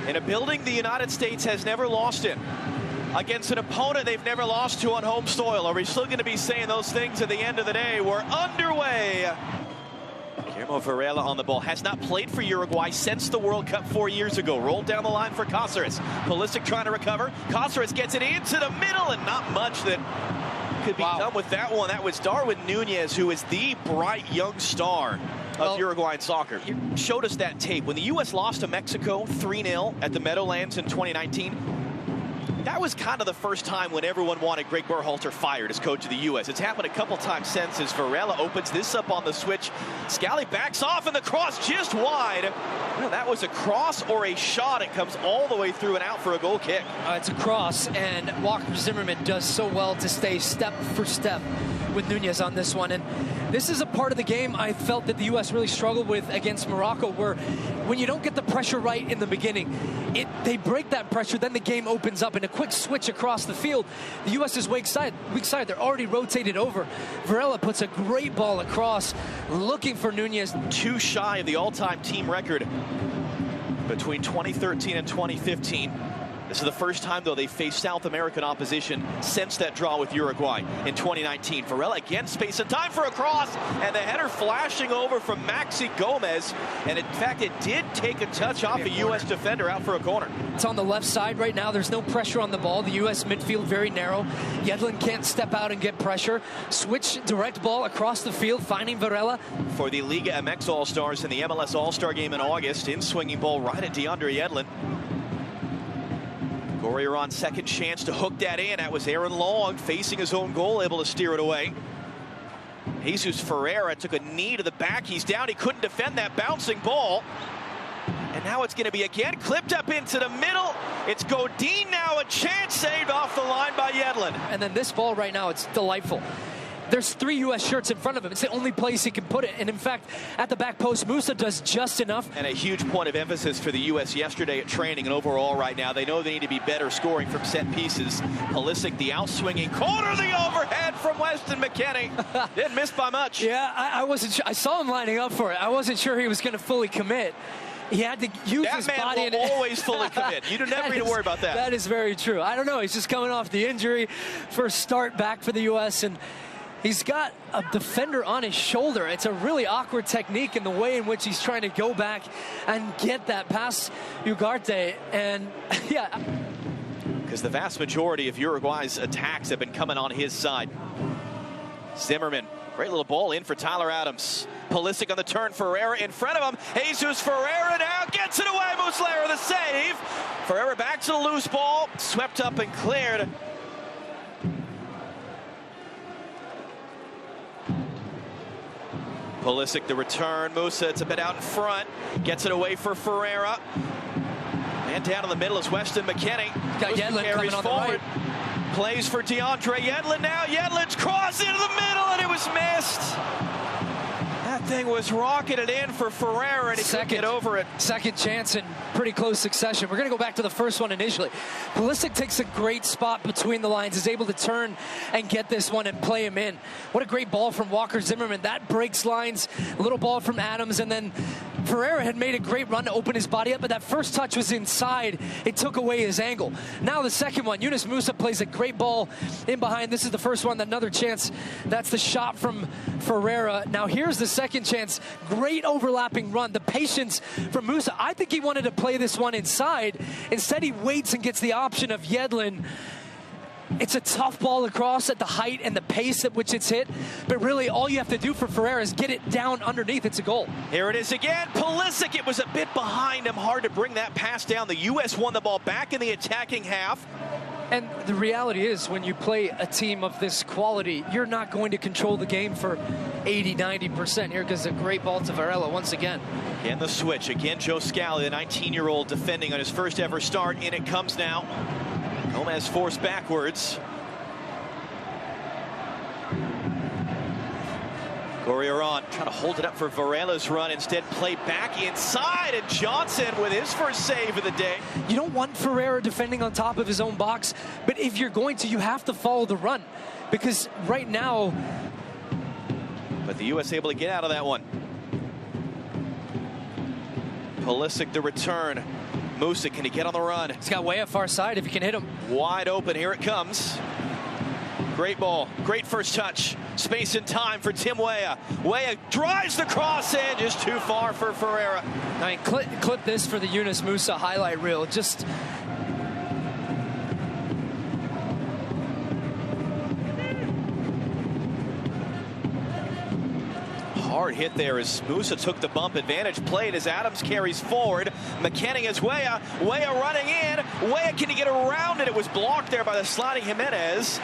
In a building the United States has never lost in, against an opponent they've never lost to on home soil. Are we still going to be saying those things at the end of the day? We're underway. Guillermo Varela on the ball. Has not played for Uruguay since the World Cup 4 years ago. Rolled down the line for Cáceres. Pulisic trying to recover. Cáceres gets it into the middle, and not much that could be done with that one. That was Darwin Núñez, who is the bright young star of Uruguayan soccer. He showed us that tape. When the U.S. lost to Mexico 3-0 at the Meadowlands in 2019, that was kind of the first time when everyone wanted Greg Berhalter fired as coach of the U.S. It's happened a couple times since as Varela opens this up on the switch. Scally backs off and the cross just wide. Well, that was a cross or a shot. It comes all the way through and out for a goal kick. It's a cross, and Walker Zimmerman does so well to stay step for step with Núñez on this one. And this is a part of the game I felt that the U.S. really struggled with against Morocco, where when you don't get the pressure right in the beginning, they break that pressure, then the game opens up, and a quick switch across the field. The U.S. is weak side. They're already rotated over. Varela puts a great ball across, looking for Núñez. Too shy of the all-time team record between 2013 and 2015. This is the first time, though, they faced South American opposition since that draw with Uruguay in 2019. Varela again, space and time for a cross, and the header flashing over from Maxi Gomez. And in fact, it did take a touch off a U.S. defender out for a corner. It's on the left side right now. There's no pressure on the ball. The U.S. midfield very narrow. Yedlin can't step out and get pressure. Switch, direct ball across the field, finding Varela. For the Liga MX All-Stars in the MLS All-Star game in August, in swinging ball right at DeAndre Yedlin. Correa second chance to hook that in. That was Aaron Long facing his own goal, able to steer it away. Jesus Ferreira took a knee to the back. He's down. He couldn't defend that bouncing ball. And now it's going to be again clipped up into the middle. It's Godin now, a chance saved off the line by Yedlin. And then this ball right now, it's delightful. There's 3 U.S. shirts in front of him. It's the only place he can put it. And in fact, at the back post, Musa does just enough. And a huge point of emphasis for the U.S. yesterday at training and overall right now. They know they need to be better scoring from set pieces. Pulisic, the outswinging corner, the overhead from Weston McKennie. Didn't miss by much. Yeah, I wasn't sure. I saw him lining up for it. I wasn't sure he was going to fully commit. He had to use his body. That man will always fully commit. You don't never need to worry about that. That is very true. I don't know. He's just coming off the injury. First start back for the U.S. and he's got a defender on his shoulder. It's a really awkward technique in the way in which he's trying to go back and get that past Ugarte. And yeah. Because the vast majority of Uruguay's attacks have been coming on his side. Zimmerman, great little ball in for Tyler Adams. Pulisic on the turn, Ferreira in front of him. Jesus Ferreira now gets it away. Muslera the save. Ferreira back to the loose ball, swept up and cleared. Pulisic the return. Musa, it's a bit out in front. Gets it away for Ferreira. Man down in the middle is Weston McKennie. Got Yedlin coming on forward. the right. Plays for DeAndre Yedlin now. Yedlin's cross into the middle, and it was missed. That thing was rocketed in for Ferreira, and he couldn't get over it. Second chance in pretty close succession. We're going to go back to the first one initially. Pulisic takes a great spot between the lines, is able to turn and get this one and play him in. What a great ball from Walker Zimmerman. That breaks lines. A little ball from Adams, and then Ferreira had made a great run to open his body up, but that first touch was inside. It took away his angle. Now the second one, Yunus Musa plays a great ball in behind. This is the first one, another chance. That's the shot from Ferreira. Now here's the second chance. Great overlapping run. The patience from Musa. I think he wanted to play this one inside. Instead, he waits and gets the option of Yedlin. It's a tough ball across at the height and the pace at which it's hit, but really all you have to do for Ferreira is get it down underneath. It's a goal. Here it is again. Pulisic, it was a bit behind him. Hard to bring that pass down. The U.S. won the ball back in the attacking half. And the reality is, when you play a team of this quality, you're not going to control the game for 80-90%. Here goes a great ball to Varela once again. Again, the switch. Again, Joe Scally, the 19-year-old, defending on his first ever start. In it comes now. Gomez forced backwards. Correa trying to hold it up for Varela's run. Instead, play back inside, and Johnson with his first save of the day. You don't want Ferreira defending on top of his own box, but if you're going to, you have to follow the run. Because right now... But the U.S. able to get out of that one. Pulisic the return. Musa, can he get on the run? He's got Weah far side if he can hit him. Wide open, here it comes. Great ball, great first touch. Space and time for Tim Weah. Weah drives the cross in, just too far for Ferreira. I mean, clip this for the Yunus Musa highlight reel. Just hard hit there as Musa took the bump. Advantage played as Adams carries forward. McKennie is Weah. Weah running in. Weah, can he get around it? It was blocked there by the sliding Jimenez.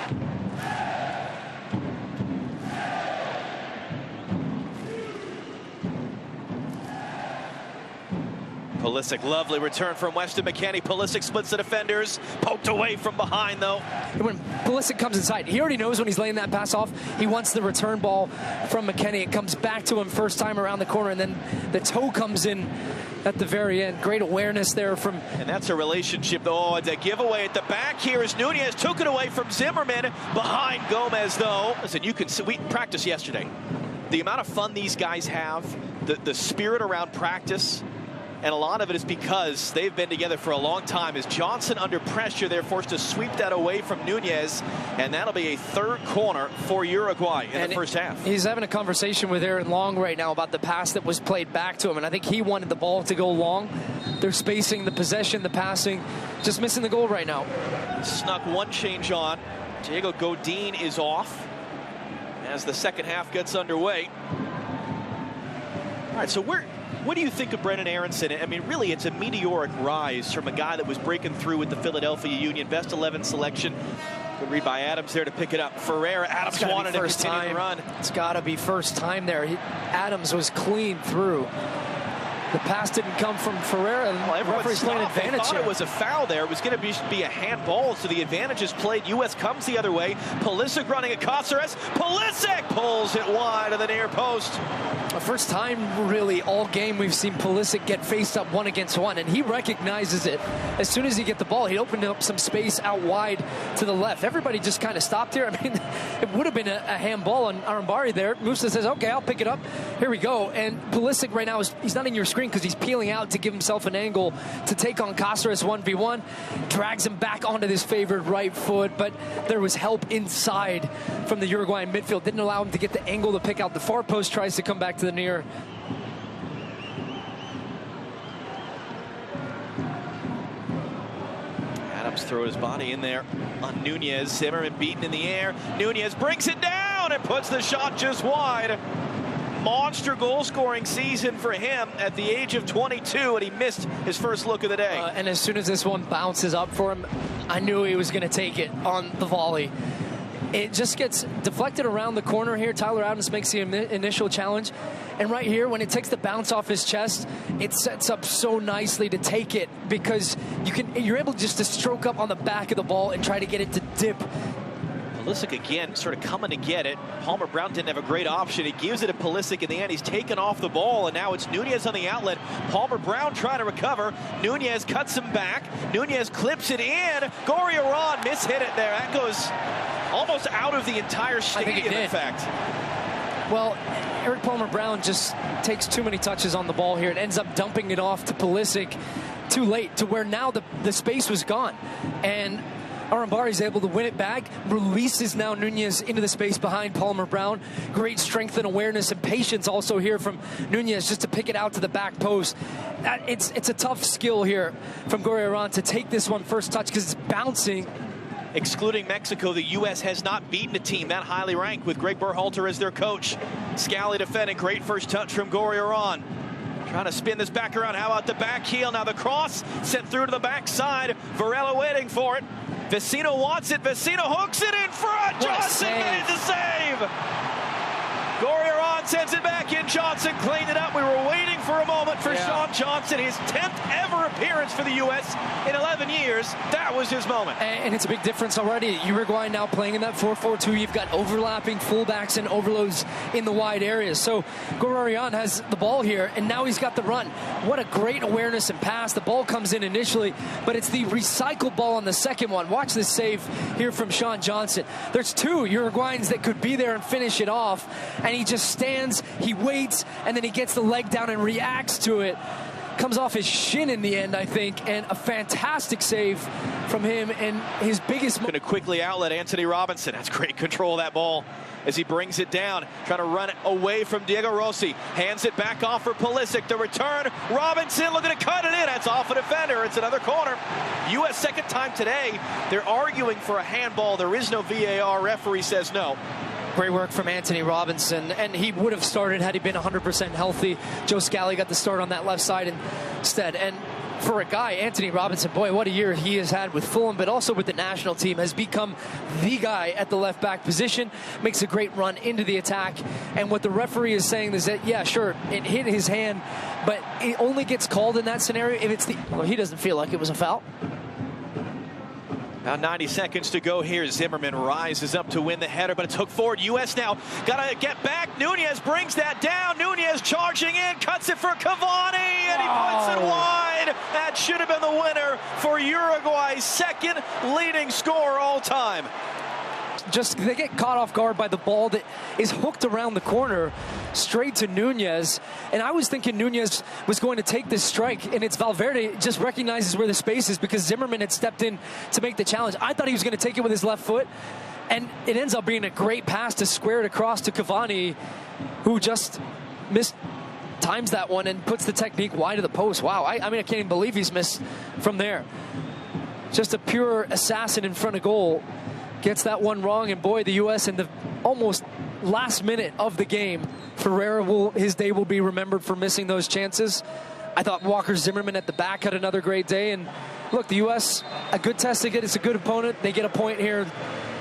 Pulisic, lovely return from Weston McKennie. Pulisic splits the defenders. Poked away from behind, though. When Pulisic comes inside, he already knows when he's laying that pass off, he wants the return ball from McKennie. It comes back to him first time around the corner, and then the toe comes in at the very end. Great awareness there from... And that's a relationship, though. The giveaway at the back here is Nunez. Took it away from Zimmerman. Behind Gomez, though. Listen, you can see, we practiced yesterday. The amount of fun these guys have, the spirit around practice, and a lot of it is because they've been together for a long time. As Johnson under pressure, they're forced to sweep that away from Nunez, and that'll be a third corner for Uruguay in the first half. He's having a conversation with Aaron Long right now about the pass that was played back to him, and I think he wanted the ball to go long. They're spacing the possession, the passing, just missing the goal right now. Snuck one change on. Diego Godin is off as the second half gets underway. All right, so what do you think of Brennan Aronson? I mean, really, it's a meteoric rise from a guy that was breaking through with the Philadelphia Union. Best 11 selection. Good read by Adams there to pick it up. Ferreira, Adams wanted to continue the run. It's got to be first time there. Adams was clean through. The pass didn't come from Ferreira. Well, the referee's playing advantage thought here. It was a foul there. It was going to be a handball, so the advantage is played. U.S. comes the other way. Pulisic running at Caceres. Pulisic pulls it wide of the near post. The first time, really, all game we've seen Pulisic get faced up 1-against-1, and he recognizes it. As soon as he get the ball, he opened up some space out wide to the left. Everybody just kind of stopped here. I mean, it would have been a handball on Arambari there. Musa says, okay, I'll pick it up. Here we go. And Pulisic right now, he's not in your screen because he's peeling out to give himself an angle to take on Caceres 1v1. Drags him back onto his favored right foot, but there was help inside from the Uruguayan midfield. Didn't allow him to get the angle to pick out the far post, tries to come back to the near. Adams throws his body in there on Nunez. Zimmerman beaten in the air. Nunez brings it down and puts the shot just wide. Monster goal-scoring season for him at the age of 22, and he missed his first look of the day. And as soon as this one bounces up for him, I knew he was going to take it on the volley. It just gets deflected around the corner here. Tyler Adams makes the initial challenge. And right here, when it takes the bounce off his chest, it sets up so nicely to take it because you're able just to stroke up on the back of the ball and try to get it to dip. Pulisic again sort of coming to get it. Palmer Brown didn't have a great option. He gives it to Pulisic in the end. He's taken off the ball, and now it's Nunez on the outlet. Palmer Brown trying to recover. Nunez cuts him back. Nunez clips it in. Gorriarán mishit it there. That goes almost out of the entire stadium, in fact. Well, Eric Palmer Brown just takes too many touches on the ball here and ends up dumping it off to Pulisic too late, to where now the space was gone. And Arambari is able to win it back, releases now Nunez into the space behind Palmer Brown. Great strength and awareness and patience also here from Nunez just to pick it out to the back post. It's a tough skill here from Gorriarán to take this one first touch because it's bouncing. Excluding Mexico, the U.S. has not beaten a team that highly ranked with Greg Berhalter as their coach. Scally defending, great first touch from Gorriarán. Trying to spin this back around. How about the back heel? Now the cross sent through to the backside. Varela waiting for it. Vecino wants it. Vecino hooks it in front. Johnson made the save. Gorriarán sends it back in. Johnson cleaned it up. We were waiting for a moment for Sean Johnson. His 10th ever appearance for the U.S. in 11 years. That was his moment. And it's a big difference already. Uruguay now playing in that 4-4-2. You've got overlapping fullbacks and overloads in the wide areas. So Gorriarán has the ball here, and now he's got the run. What a great awareness and pass. The ball comes in initially, but it's the recycled ball on the second one. Watch this save here from Sean Johnson. There's two Uruguayans that could be there and finish it off, and he just stands, he waits, and then he gets the leg down and reacts to it. comes off his shin in the end, I think, and a fantastic save from him, and his biggest... Going to quickly outlet Anthony Robinson. That's great control of that ball as he brings it down, trying to run it away from Diego Rossi. Hands it back off for Pulisic. The return, Robinson looking to cut it in. That's off a defender. It's another corner. U.S. second time today. They're arguing for a handball. There is no VAR. Referee says no. Great work from Anthony Robinson, and he would have started had he been 100% healthy. Joe Scally got the start on that left side instead. And for a guy, Anthony Robinson, boy, what a year he has had with Fulham, but also with the national team, has become the guy at the left back position, makes a great run into the attack. And what the referee is saying is that, yeah, sure, it hit his hand, but it only gets called in that scenario if it's well, he doesn't feel like it was a foul. About 90 seconds to go here. Zimmerman rises up to win the header, but it's hooked forward. U.S. now got to get back. Nunez brings that down. Nunez charging in, cuts it for Cavani, and he puts it wide. That should have been the winner for Uruguay's second leading scorer all time. Just they get caught off guard by the ball that is hooked around the corner straight to Nunez, and I was thinking Nunez was going to take this strike, and it's Valverde just recognizes where the space is because Zimmerman had stepped in to make the challenge. I thought he was going to take it with his left foot, and it ends up being a great pass to square it across to Cavani, who just times that one and puts the technique wide of the post. Wow, I mean, I can't even believe he's missed from there. Just a pure assassin in front of goal. Gets that one wrong, and boy, the U.S. in the almost last minute of the game, his day will be remembered for missing those chances. I thought Walker Zimmerman at the back had another great day, and look, the U.S., a good test to get. It's a good opponent. They get a point here,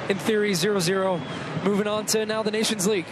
in theory, 0-0. Moving on to now the Nations League.